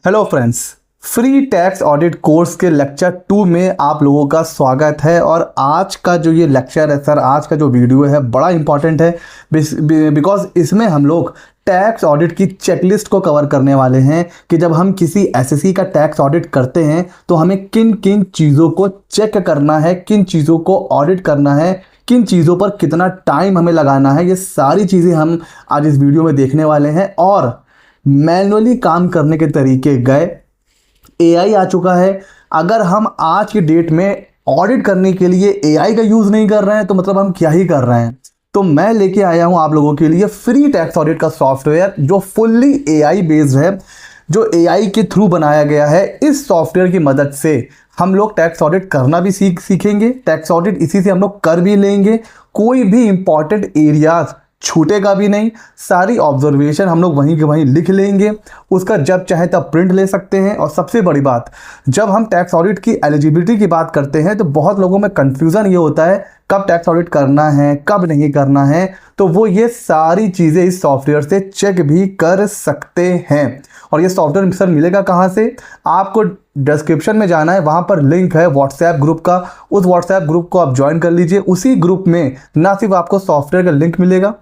Hello friends, free tax audit course के lecture 2 में आप लोगों का स्वागत है। और आज का जो ये लेक्चर है सर, आज का जो वीडियो है बड़ा इंपॉर्टेंट है बिकॉज इसमें हम लोग टैक्स ऑडिट की चेकलिस्ट को कवर करने वाले हैं कि जब हम किसी एसएससी का टैक्स ऑडिट करते हैं तो हमें किन किन चीज़ों को चेक करना है, किन चीज़ों को ऑडिट करना है, किन चीज़ों पर कितना टाइम हमें लगाना है। ये सारी चीज़ें हम आज इस वीडियो में देखने वाले हैं। और मैनुअली काम करने के तरीके गए, एआई आ चुका है। अगर हम आज की डेट में ऑडिट करने के लिए एआई का यूज़ नहीं कर रहे हैं तो मतलब हम क्या ही कर रहे हैं। तो मैं लेके आया हूं आप लोगों के लिए फ्री टैक्स ऑडिट का सॉफ्टवेयर जो फुल्ली एआई बेस्ड है, जो एआई के थ्रू बनाया गया है। इस सॉफ्टवेयर की मदद से हम लोग टैक्स ऑडिट करना भी सीखेंगे। टैक्स ऑडिट इसी से हम लोग कर भी लेंगे। कोई भी इंपॉर्टेंट एरियाज छूटेगा भी नहीं। सारी ऑब्जर्वेशन हम लोग वहीं के वहीं लिख लेंगे, उसका जब चाहे तब प्रिंट ले सकते हैं। और सबसे बड़ी बात, जब हम टैक्स ऑडिट की एलिजिबिलिटी की बात करते हैं तो बहुत लोगों में कंफ्यूजन ये होता है कब टैक्स ऑडिट करना है, कब नहीं करना है। तो वो ये सारी चीज़ें इस सॉफ्टवेयर से चेक भी कर सकते हैं। और ये सॉफ्टवेयर सर मिलेगा कहाँ से? आपको डिस्क्रिप्शन में जाना है, वहाँ पर लिंक है व्हाट्सएप ग्रुप का। उस व्हाट्सएप ग्रुप को आप ज्वाइन कर लीजिए। उसी ग्रुप में ना सिर्फ आपको सॉफ्टवेयर का लिंक मिलेगा,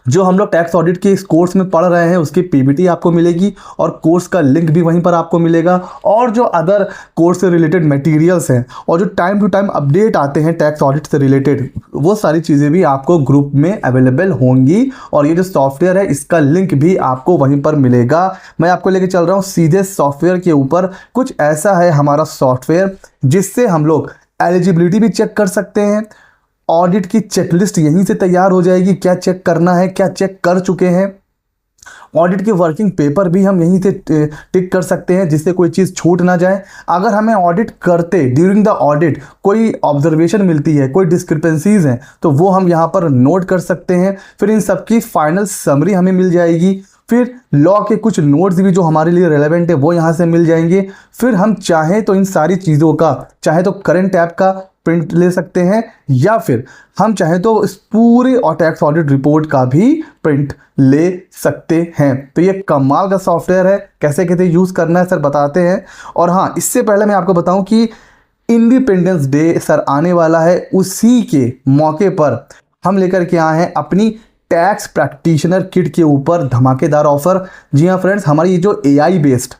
जो हम लोग टैक्स ऑडिट के इस कोर्स में पढ़ रहे हैं उसकी पीपीटी आपको मिलेगी और कोर्स का लिंक भी वहीं पर आपको मिलेगा। और जो अदर कोर्स से रिलेटेड मटेरियल्स हैं और जो टाइम टू टाइम अपडेट आते हैं टैक्स ऑडिट से रिलेटेड, वो सारी चीज़ें भी आपको ग्रुप में अवेलेबल होंगी। और ये जो सॉफ्टवेयर है इसका लिंक भी आपको वहीं पर मिलेगा। मैं आपको लेके चल रहा हूँ सीधे सॉफ्टवेयर के ऊपर। कुछ ऐसा है हमारा सॉफ्टवेयर जिससे हम लोग एलिजिबिलिटी भी चेक कर सकते हैं। ऑडिट की चेकलिस्ट यहीं से तैयार हो जाएगी, क्या चेक करना है, क्या चेक कर चुके हैं। ऑडिट के वर्किंग पेपर भी हम यहीं से टिक कर सकते हैं जिससे कोई चीज़ छूट ना जाए। अगर हमें ऑडिट करते ड्यूरिंग द ऑडिट कोई ऑब्जर्वेशन मिलती है, कोई डिस्क्रिपेंसीज हैं, तो वो हम यहाँ पर नोट कर सकते हैं। फिर इन सबकी फाइनल समरी हमें मिल जाएगी। फिर लॉ के कुछ नोट्स भी जो हमारे लिए रेलेवेंट है वो यहाँ से मिल जाएंगे। फिर हम चाहें तो इन सारी चीज़ों का चाहे तो करंट टैब का प्रिंट ले सकते हैं, या फिर हम चाहें तो इस पूरे और टैक्स ऑडिट रिपोर्ट का भी प्रिंट ले सकते हैं। तो ये कमाल का सॉफ्टवेयर है। कैसे कैसे यूज़ करना है सर बताते हैं। और हाँ, इससे पहले मैं आपको बताऊं कि इंडिपेंडेंस डे सर आने वाला है। उसी के मौके पर हम लेकर के आए हैं अपनी टैक्स प्रैक्टिशनर किट के ऊपर धमाकेदार ऑफर। जी हाँ फ्रेंड्स, हमारी ये जो एआई बेस्ड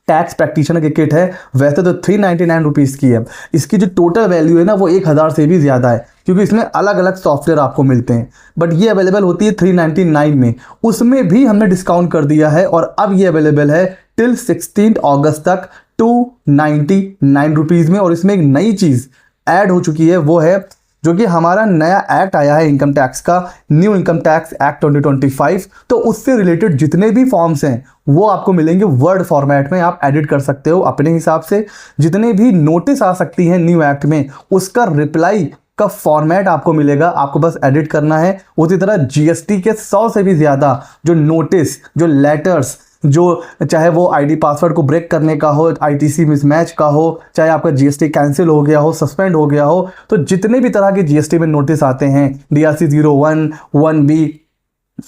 टैक्स प्रैक्टिशनर की किट है वैसे तो 399 रुपीज़ की है। इसकी जो टोटल वैल्यू है ना वो 1000 से भी ज़्यादा है, क्योंकि इसमें अलग अलग सॉफ्टवेयर आपको मिलते हैं। बट ये अवेलेबल होती है 399 में। उसमें भी हमने डिस्काउंट कर दिया है और अब ये अवेलेबल है टिल 16 अगस्त तक 299 रुपीज़ में। और इसमें एक नई चीज़ ऐड हो चुकी है, वो है जो कि हमारा नया एक्ट आया है इनकम टैक्स का, न्यू इनकम टैक्स एक्ट 2025। तो उससे रिलेटेड जितने भी फॉर्म्स हैं वो आपको मिलेंगे वर्ड फॉर्मेट में। आप एडिट कर सकते हो अपने हिसाब से। जितने भी नोटिस आ सकती हैं न्यू एक्ट में उसका रिप्लाई का फॉर्मेट आपको मिलेगा, आपको बस एडिट करना है। उसी तरह जीएसटी के 100 से भी ज़्यादा जो नोटिस, जो लेटर्स, जो चाहे वो आईडी पासवर्ड को ब्रेक करने का हो, आईटीसी मिसमैच का हो, चाहे आपका जीएसटी कैंसिल हो गया हो, सस्पेंड हो गया हो, तो जितने भी तरह के जीएसटी में नोटिस आते हैं, डीआरसी 01, 1B,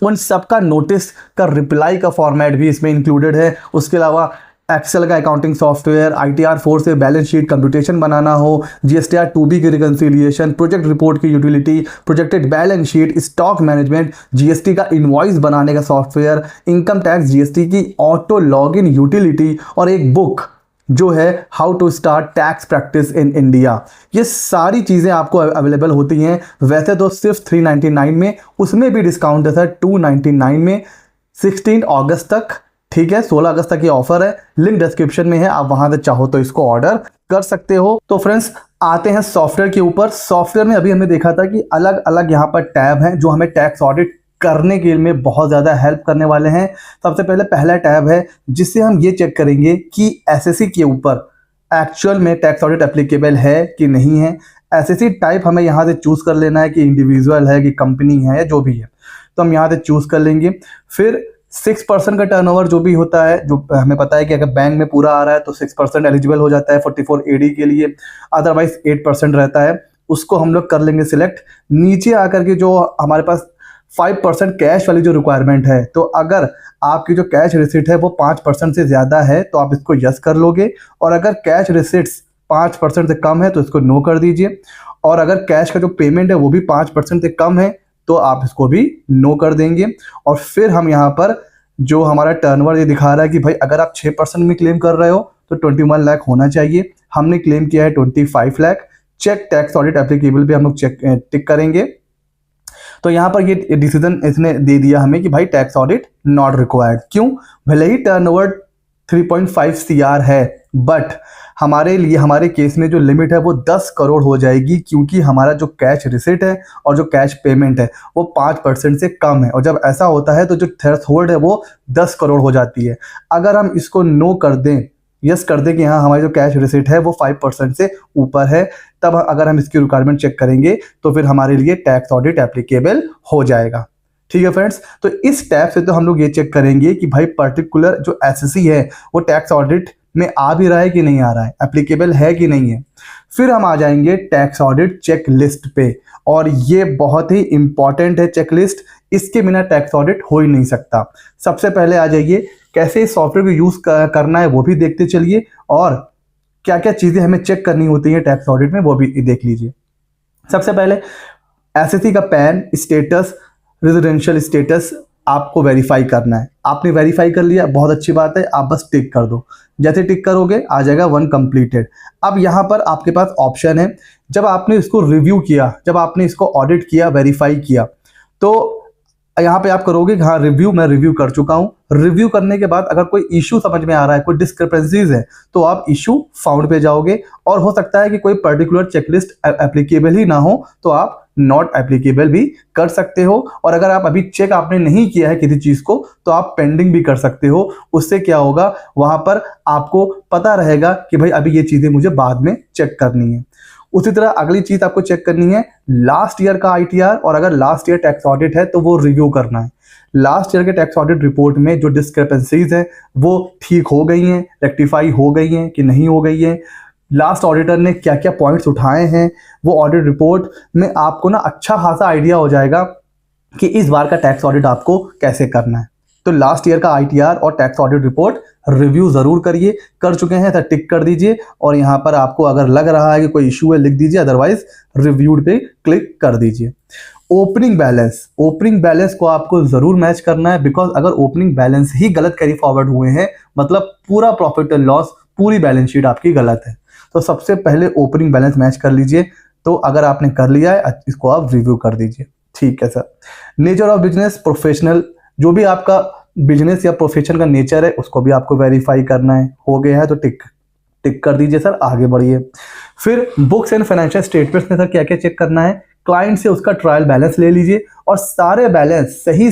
उन सब का नोटिस का रिप्लाई का फॉर्मेट भी इसमें इंक्लूडेड है। उसके अलावा एक्सेल का अकाउंटिंग सॉफ्टवेयर, ITR 4 से बैलेंस शीट कंप्यूटेशन बनाना हो, GSTR 2B की रिकन्सिलिएशन, प्रोजेक्ट रिपोर्ट की utility, projected balance sheet, stock management, GST का इनवॉइस बनाने का सॉफ्टवेयर, इनकम टैक्स GST की ऑटो लॉगिन यूटिलिटी, और एक बुक जो है how to start tax practice in India. ये सारी चीज़ें आपको अवेलेबल होती हैं वैसे तो सिर्फ 399 में, उसमें भी डिस्काउंट है सर 299 में 16 अगस्त तक। ठीक है, 16 अगस्त तक ये ऑफर है। लिंक डिस्क्रिप्शन में है, आप वहां से चाहो तो इसको ऑर्डर कर सकते हो। तो फ्रेंड्स आते हैं सॉफ्टवेयर के ऊपर। सॉफ्टवेयर में अभी हमने देखा था कि अलग अलग यहाँ पर टैब हैं जो हमें टैक्स ऑडिट करने के लिए बहुत ज़्यादा हेल्प करने वाले हैं। सबसे पहले पहला टैब है जिससे हम ये चेक करेंगे कि एसएससी के ऊपर एक्चुअल में टैक्स ऑडिट एप्लीकेबल है कि नहीं है। एसएससी टाइप हमें यहाँ से चूज़ कर लेना है कि इंडिविजुअल है कि कंपनी है, जो भी है, तो हम यहाँ से चूज़ कर लेंगे। फिर 6% का टर्नओवर जो भी होता है, जो हमें पता है कि अगर बैंक में पूरा आ रहा है तो 6% एलिजिबल हो जाता है 44AD के लिए, अदरवाइज 8% रहता है। उसको हम लोग कर लेंगे सिलेक्ट। नीचे आकर के जो हमारे पास 5% कैश वाली जो रिक्वायरमेंट है, तो अगर आपकी जो कैश रिसिट है वो 5% से ज़्यादा है तो आप इसको यस कर लोगे, और अगर कैश रिसिट्स 5% से कम है तो इसको नो कर दीजिए, और अगर कैश का जो पेमेंट है वो भी 5% से कम है तो आप इसको भी नो कर देंगे। और फिर हम यहाँ पर जो हमारा टर्नओवर ये दिखा रहा है कि भाई अगर आप 6% में क्लेम कर रहे हो तो 21 लाख होना चाहिए, हमने क्लेम किया है 25 lakh. Check tax audit applicable पे हम लोग टिक करेंगे। तो यहाँ पर ये डिसीजन इसने दे दिया हमें कि भाई टैक्स ऑडिट नॉट रिक्वायर्ड। क्यों? भले ही टर्नओवर 3.5 CR है, बट हमारे लिए, हमारे केस में जो लिमिट है वो 10 करोड़ हो जाएगी, क्योंकि हमारा जो कैश रिसिट है और जो कैश पेमेंट है वो 5% से कम है, और जब ऐसा होता है तो जो थ्रेशोल्ड है वो 10 करोड़ हो जाती है। अगर हम इसको नो कर दें, यस कर दें कि हाँ हमारी जो कैश रिसिट है वो 5% से ऊपर है, तब अगर हम इसकी रिक्वायरमेंट चेक करेंगे तो फिर हमारे लिए टैक्स ऑडिट एप्लीकेबल हो जाएगा। ठीक है फ्रेंड्स, तो इस टैब से तो हम लोग ये चेक करेंगे कि भाई पर्टिकुलर जो एसएससी है वो टैक्स ऑडिट में आ भी रहा है कि नहीं आ रहा है, एप्लीकेबल है कि नहीं है। फिर हम आ जाएंगे टैक्स ऑडिट चेक लिस्ट पे, और ये बहुत ही इंपॉर्टेंट है चेक लिस्ट, इसके बिना टैक्स ऑडिट हो ही नहीं सकता। सबसे पहले आ जाइए, कैसे इस सॉफ्टवेयर को यूज़ करना है वो भी देखते चलिए, और क्या क्या चीज़ें हमें चेक करनी होती हैं टैक्स ऑडिट में वो भी देख लीजिए। सबसे पहले एसएससी का पैन स्टेटस, रेजिडेंशियल स्टेटस आपको वेरीफाई करना है। आपने वेरीफाई कर लिया, बहुत अच्छी बात है, आप बस टिक कर दो। जैसे टिक करोगे आ जाएगा 1 कंप्लीटेड। अब यहाँ पर आपके पास ऑप्शन है, जब आपने इसको रिव्यू किया, जब आपने इसको ऑडिट किया, वेरीफाई किया, तो यहाँ पे आप करोगे हाँ रिव्यू, मैं रिव्यू कर चुका हूँ। रिव्यू करने के बाद अगर कोई इशू समझ में आ रहा है, कोई डिस्क्रिपेंसीज है, तो आप इशू फाउंड पे जाओगे, और हो सकता है कि कोई पर्टिकुलर चेकलिस्ट एप्लीकेबल ही ना हो तो आप नॉट एप्लीकेबल भी कर सकते हो। और अगर आप अभी चेक आपने नहीं किया है किसी चीज़ को तो आप पेंडिंग भी कर सकते हो। उससे क्या होगा, वहाँ पर आपको पता रहेगा कि भाई अभी ये चीज़ें मुझे बाद में चेक करनी है। उसी तरह अगली चीज़ आपको चेक करनी है लास्ट ईयर का ITR, और अगर लास्ट ईयर टैक्स ऑडिट है तो वो रिव्यू करना है। लास्ट ईयर के टैक्स ऑडिट रिपोर्ट में जो डिस्क्रिपेंसीज है वो ठीक हो गई हैं, रेक्टिफाई हो गई हैं कि नहीं हो गई हैं, लास्ट ऑडिटर ने क्या क्या पॉइंट्स उठाए हैं, वो ऑडिट रिपोर्ट में आपको ना अच्छा खासा आइडिया हो जाएगा कि इस बार का टैक्स ऑडिट आपको कैसे करना है। तो लास्ट ईयर का ITR और टैक्स ऑडिट रिपोर्ट रिव्यू ज़रूर करिए। कर चुके हैं तो टिक कर दीजिए, और यहाँ पर आपको अगर लग रहा है कि कोई इशू है लिख दीजिए, अदरवाइज रिव्यूड पे क्लिक कर दीजिए। ओपनिंग बैलेंस, ओपनिंग बैलेंस को आपको ज़रूर मैच करना है, बिकॉज अगर ओपनिंग बैलेंस ही गलत कैरी फॉरवर्ड हुए हैं मतलब पूरा प्रॉफिट एंड लॉस, पूरी बैलेंस शीट आपकी गलत है। तो सबसे पहले ओपनिंग बैलेंस मैच कर लीजिए। तो अगर आपने कर लिया है इसको आप रिव्यू कर दीजिए। ठीक है sir. Nature of business, professional, जो भी आपका बिजनेस या प्रोफेशन का नेचर है उसको भी आपको वेरीफाई करना है। हो गया है तो टिक कर दीजिए सर, आगे बढ़िए। फिर बुक्स एंड फाइनेंशियल स्टेटमेंट्स में सर क्या क्या चेक करना है, क्लाइंट से उसका ट्रायल बैलेंस ले लीजिए, और सारे बैलेंस सही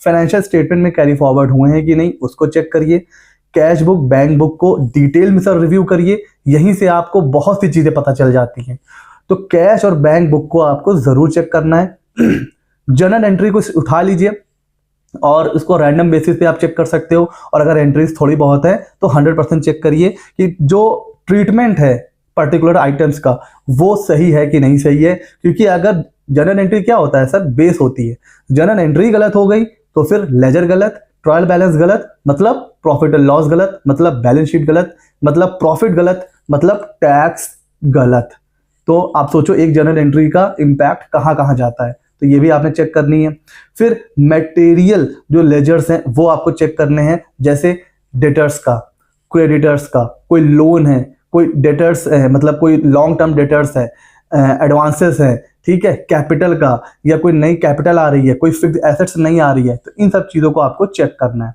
फाइनेंशियल स्टेटमेंट में कैरी फॉरवर्ड हुए हैं कि नहीं उसको चेक करिए। कैश बुक, बैंक बुक को डिटेल में सर रिव्यू करिए, यहीं से आपको बहुत सी चीज़ें पता चल जाती हैं। तो कैश और बैंक बुक को आपको ज़रूर चेक करना है। जर्नल एंट्री को उठा लीजिए और उसको रैंडम बेसिस पे आप चेक कर सकते हो, और अगर एंट्रीज थोड़ी बहुत है तो 100% चेक करिए कि जो ट्रीटमेंट है पर्टिकुलर आइटम्स का वो सही है कि नहीं सही है। क्योंकि अगर जर्नल एंट्री क्या होता है सर, बेस होती है, जर्नल एंट्री गलत हो गई तो फिर लेजर गलत, ट्रायल बैलेंस गलत, मतलब प्रॉफिट एंड लॉस गलत, मतलब बैलेंस शीट गलत, मतलब प्रॉफिट गलत, मतलब टैक्स गलत। तो आप सोचो एक जर्नल एंट्री का इम्पैक्ट कहाँ कहाँ जाता है, तो ये भी आपने चेक करनी है। फिर मटेरियल जो लेजर्स हैं वो आपको चेक करने हैं, जैसे डेटर्स का, क्रेडिटर्स का, कोई लोन है, कोई डेटर्स है, मतलब कोई लॉन्ग टर्म डेटर्स है, एडवांसेस है, ठीक है, कैपिटल का, या कोई नई कैपिटल आ रही है, कोई फिक्स्ड एसेट्स नहीं आ रही है, तो इन सब चीज़ों को आपको चेक करना है।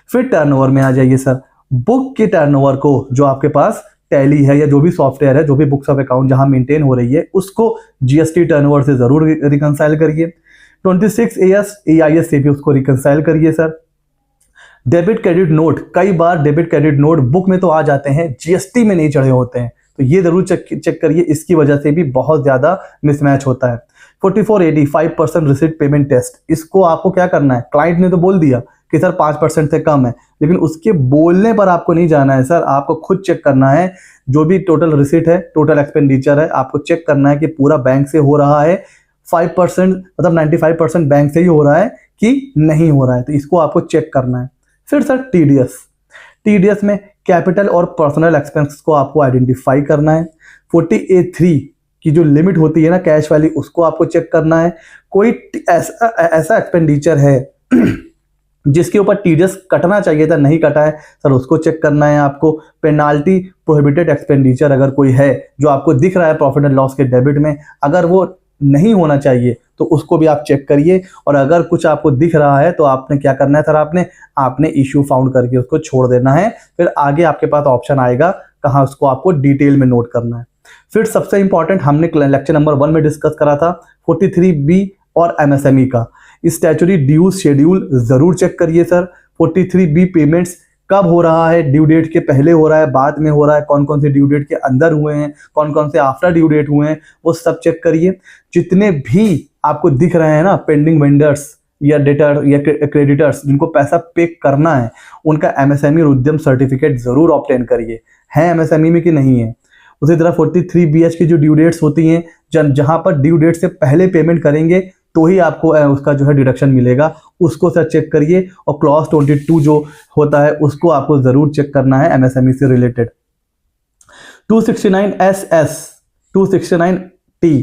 फिर टर्नओवर में आ जाइए सर, बुक के टर्नओवर को जो आपके पास टैली है या जो भी सॉफ्टवेयर है, जो भी बुक्स ऑफ अकाउंट जहां मेंटेन हो रही है, उसको GST टर्नओवर से जरूर रिकंसाइल करिए। 26 AS से भी उसको रिकंसाइल करिए सर। डेबिट क्रेडिट नोट, कई बार डेबिट क्रेडिट नोट बुक में तो आ जाते हैं, GST में नहीं चढ़े होते हैं, तो ये जरूर चेक करिए, इसकी वजह से भी बहुत ज़्यादा मिसमैच होता है। 4480 5% रिसिट पेमेंट टेस्ट, इसको आपको क्या करना है, क्लाइंट ने तो बोल दिया कि सर 5% से कम है, लेकिन उसके बोलने पर आपको नहीं जाना है सर, आपको खुद चेक करना है। जो भी टोटल रिसिट है, टोटल एक्सपेंडिचर है, आपको चेक करना है कि पूरा बैंक से हो रहा है, 5% मतलब 95% बैंक से ही हो रहा है कि नहीं हो रहा है, तो इसको आपको चेक करना है। फिर सर टीडीएस में कैपिटल और पर्सनल एक्सपेंस को आपको आइडेंटिफाई करना है। 40A3 की जो लिमिट होती है ना कैश वाली, उसको आपको चेक करना है। कोई ऐसा एक्सपेंडिचर है जिसके ऊपर टीडीएस कटना चाहिए था, नहीं कटा है सर, उसको चेक करना है आपको। पेनाल्टी प्रोहिबिटेड एक्सपेंडिचर अगर कोई है जो आपको दिख रहा है प्रॉफिट एंड लॉस के डेबिट में, अगर वो नहीं होना चाहिए तो उसको भी आप चेक करिए। और अगर कुछ आपको दिख रहा है तो आपने क्या करना है सर, आपने इश्यू फाउंड करके उसको छोड़ देना है। फिर आगे आपके पास ऑप्शन आएगा कहाँ उसको आपको डिटेल में नोट करना है। फिर सबसे इंपॉर्टेंट हमने लेक्चर नंबर 1 में डिस्कस करा था 43B और एमएसएमई का स्टैट्यूटरी ड्यूज शेड्यूल जरूर चेक करिए सर। 43B पेमेंट्स कब हो रहा है, ड्यू डेट के पहले हो रहा है, बाद में हो रहा है, कौन कौन से ड्यू डेट के अंदर हुए हैं, कौन कौन से आफ्टर ड्यू डेट हुए हैं, वो सब चेक करिए। जितने भी आपको दिख रहे हैं ना पेंडिंग वेंडर्स या डेटर या क्रेडिटर्स जिनको पैसा पे करना है, उनका एमएसएमई और उद्यम सर्टिफिकेट जरूर ऑब्टेन करिए, है एमएसएमई में कि नहीं है। उसी तरह 43BH की जो ड्यू डेट्स होती हैं, जहां पर ड्यू डेट से पहले पेमेंट करेंगे तो ही आपको उसका जो है डिडक्शन मिलेगा, उसको सर चेक करिए। और क्लॉज 22 जो होता है उसको आपको जरूर चेक करना है एमएसएमई से रिलेटेड। 269SS 269T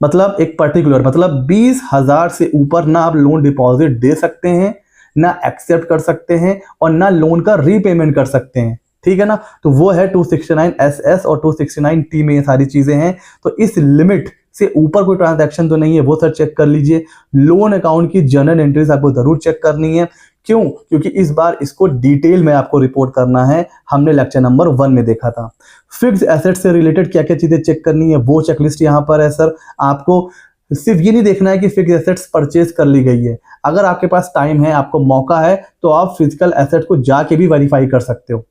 मतलब एक पर्टिकुलर मतलब 20,000 से ऊपर ना आप लोन डिपॉजिट दे सकते हैं, ना एक्सेप्ट कर सकते हैं, और ना लोन का रीपेमेंट कर सकते हैं, ठीक है ना। तो वो है 269SS और 269T में ये सारी चीजें हैं। तो इस लिमिट से ऊपर कोई ट्रांजैक्शन तो नहीं है, वो सर चेक कर लीजिए। लोन अकाउंट की जर्नल एंट्रीज आपको जरूर चेक करनी है। क्यों? क्योंकि इस बार इसको डिटेल में आपको रिपोर्ट करना है, हमने लेक्चर नंबर 1 में देखा था। फिक्स एसेट से रिलेटेड क्या क्या चीजें चेक करनी है वो चेकलिस्ट यहाँ पर है सर। आपको सिर्फ ये नहीं देखना है कि फिक्स एसेट्स परचेज कर ली गई है, अगर आपके पास टाइम है, आपको मौका है, तो आप फिजिकल एसेट को जाके भी वेरीफाई कर सकते हो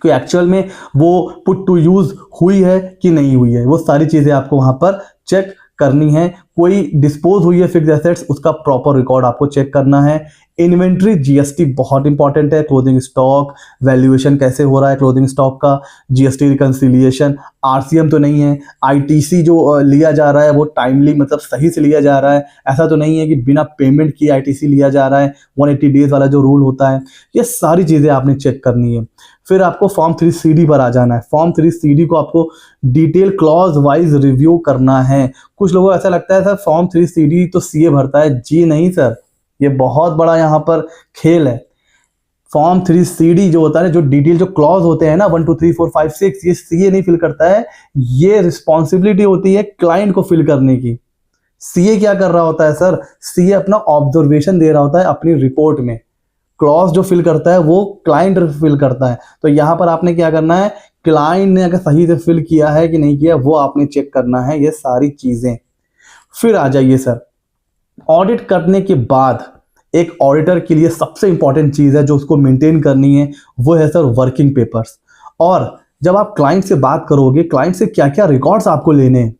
कि एक्चुअल में वो पुट टू यूज हुई है कि नहीं हुई है। वो सारी चीजें आपको वहां पर चेक करनी है। कोई डिस्पोज हुई है फिक्स एसेट्स, उसका प्रॉपर रिकॉर्ड आपको चेक करना है। इन्वेंट्री जीएसटी बहुत इंपॉर्टेंट है। क्लोजिंग स्टॉक वैल्यूएशन कैसे हो रहा है क्लोजिंग स्टॉक का, जीएसटी रिकंसिलिएशन, आरसीएम तो नहीं है, आईटीसी जो लिया जा रहा है वो टाइमली मतलब सही से लिया जा रहा है, ऐसा तो नहीं है कि बिना पेमेंट किए आईटीसी लिया जा रहा है, 180 डेज वाला जो रूल होता है। ये सारी चीजें आपने चेक करनी है। फिर आपको फॉर्म 3CD पर आ जाना है। फॉर्म 3CD को आपको डिटेल क्लॉज वाइज रिव्यू करना है। कुछ लोगों को ऐसा लगता है सर फॉर्म 3CD तो सीए भरता है, जी नहीं सर, ये बहुत बड़ा यहाँ पर खेल है। फॉर्म 3CD जो होता है, जो डिटेल जो क्लॉज होते हैं ना 1 2 3 4 5 6, ये सीए नहीं फिल करता है, ये रिस्पॉन्सिबिलिटी होती है क्लाइंट को फिल करने की। सीए क्या कर रहा होता है सर, सीए अपना ऑब्जर्वेशन दे रहा होता है अपनी रिपोर्ट में, क्लॉज जो फिल करता है वो क्लाइंट फिल करता है। तो यहां पर आपने क्या करना है, क्लाइंट ने अगर सही से फिल किया है कि नहीं किया वो आपने चेक करना है, ये सारी चीजें। फिर आ जाइए सर, ऑडिट करने के बाद एक ऑडिटर के लिए सबसे इंपॉर्टेंट चीज है जो उसको मेंटेन करनी है, वो है सर वर्किंग पेपर्स। और जब आप क्लाइंट से बात करोगे, क्लाइंट से क्या क्या रिकॉर्ड्स आपको लेने हैं,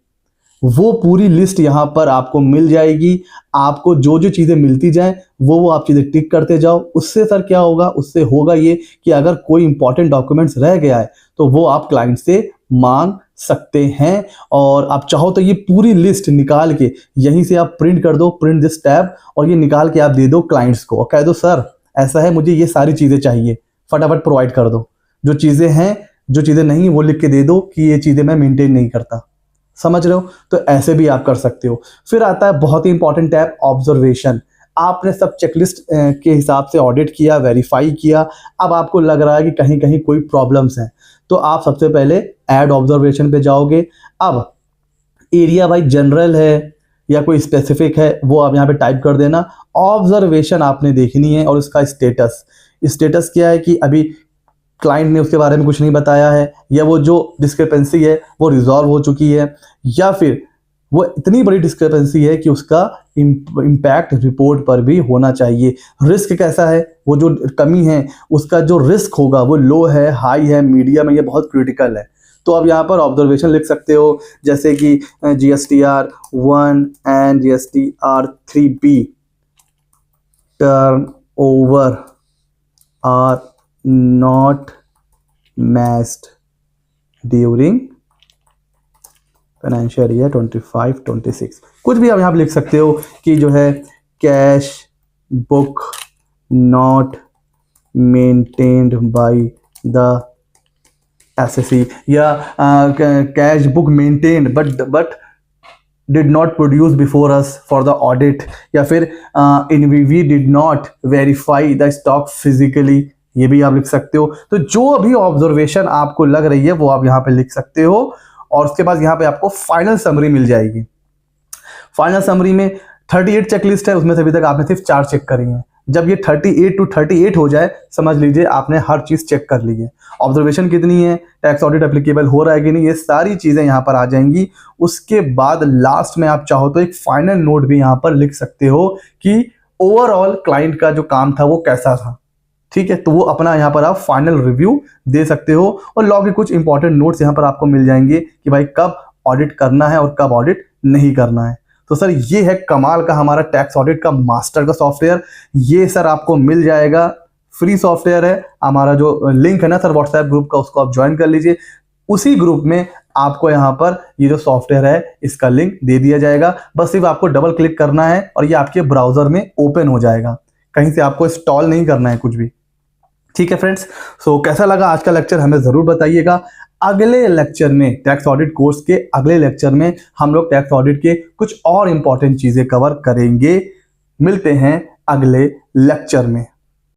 वो पूरी लिस्ट यहाँ पर आपको मिल जाएगी। आपको जो जो चीज़ें मिलती जाएं वो आप चीज़ें टिक करते जाओ। उससे सर क्या होगा, उससे होगा ये कि अगर कोई इंपॉर्टेंट डॉक्यूमेंट्स रह गया है तो वो आप क्लाइंट से मांग सकते हैं। और आप चाहो तो ये पूरी लिस्ट निकाल के यहीं से आप प्रिंट कर दो, प्रिंट दिस टैब, और ये निकाल के आप दे दो क्लाइंट्स को और कह दो सर ऐसा है, मुझे ये सारी चीज़ें चाहिए, फटाफट प्रोवाइड कर दो। जो चीज़ें हैं, जो चीज़ें नहीं, वो लिख के दे दो कि ये चीज़ें मैं मेंटेन नहीं करता। समझ रहे हो? तो ऐसे भी आप कर सकते हो। फिर आता है बहुत ही इंपॉर्टेंट टैब ऑब्जर्वेशन। आपने सब चेकलिस्ट के हिसाब से ऑडिट किया, वेरीफाई किया, अब आपको लग रहा है कि कहीं कहीं कोई प्रॉब्लम्स हैं, तो आप सबसे पहले ऐड ऑब्जर्वेशन पे जाओगे। अब एरिया वाइज जनरल है या कोई स्पेसिफिक है वो आप यहाँ पे टाइप कर देना। ऑब्जर्वेशन आपने देखनी है और उसका स्टेटस क्या है कि अभी क्लाइंट ने उसके बारे में कुछ नहीं बताया है, या वो जो डिस्क्रिपेंसी है वो रिजॉल्व हो चुकी है, या फिर वो इतनी बड़ी डिस्क्रिपेंसी है कि उसका इम्पैक्ट रिपोर्ट पर भी होना चाहिए। रिस्क कैसा है, वो जो कमी है उसका जो रिस्क होगा वो लो है, हाई है, मीडियम है, ये बहुत क्रिटिकल है। तो अब यहाँ पर ऑब्जर्वेशन लिख सकते हो, जैसे कि GSTR1 and GSTR3B turn over are not matched during financial year 25-26 कुछ भी आप यहाँ पे लिख सकते हो कि जो है cash book not maintained by the SSC, या cash book maintained but did not produce before us for the audit, या फिर we did not verify the stock physically, ये भी आप लिख सकते हो। तो जो भी ऑब्जर्वेशन आपको लग रही है वो आप यहाँ पे लिख सकते हो, और उसके बाद यहाँ पे आपको फाइनल समरी मिल जाएगी। फाइनल समरी में 38 चेकलिस्ट है, उसमें से अभी तक आपने सिर्फ 4 चेक करी हैं। जब ये 38 to 38 हो जाए समझ लीजिए आपने हर चीज़ चेक कर ली है। ऑब्जर्वेशन कितनी है, टैक्स ऑडिट एप्लीकेबल हो रहा है कि नहीं, ये सारी चीज़ें यहाँ पर आ जाएंगी। उसके बाद लास्ट में आप चाहो तो एक फाइनल नोट भी यहाँ पर लिख सकते हो कि ओवरऑल क्लाइंट का जो काम था वो कैसा था, ठीक है। तो वो अपना यहाँ पर आप फाइनल रिव्यू दे सकते हो, और लॉ के कुछ इंपॉर्टेंट नोट्स यहाँ पर आपको मिल जाएंगे कि भाई कब ऑडिट करना है और कब ऑडिट नहीं करना है। तो सर ये है कमाल का हमारा टैक्स ऑडिट का मास्टर का सॉफ्टवेयर। ये सर आपको मिल जाएगा, फ्री सॉफ्टवेयर है। हमारा जो लिंक है ना सर व्हाट्सएप ग्रुप का, उसको आप ज्वाइन कर लीजिए। उसी ग्रुप में आपको यहाँ पर ये जो सॉफ्टवेयर है इसका लिंक दे दिया जाएगा। बस सिर्फ आपको डबल क्लिक करना है और ये आपके ब्राउजर में ओपन हो जाएगा, कहीं से आपको इंस्टॉल नहीं करना है कुछ भी, ठीक है फ्रेंड्स। सो कैसा लगा आज का लेक्चर हमें ज़रूर बताइएगा। अगले लेक्चर में टैक्स ऑडिट कोर्स के अगले लेक्चर में हम लोग टैक्स ऑडिट के कुछ और इंपॉर्टेंट चीज़ें कवर करेंगे। मिलते हैं अगले लेक्चर में।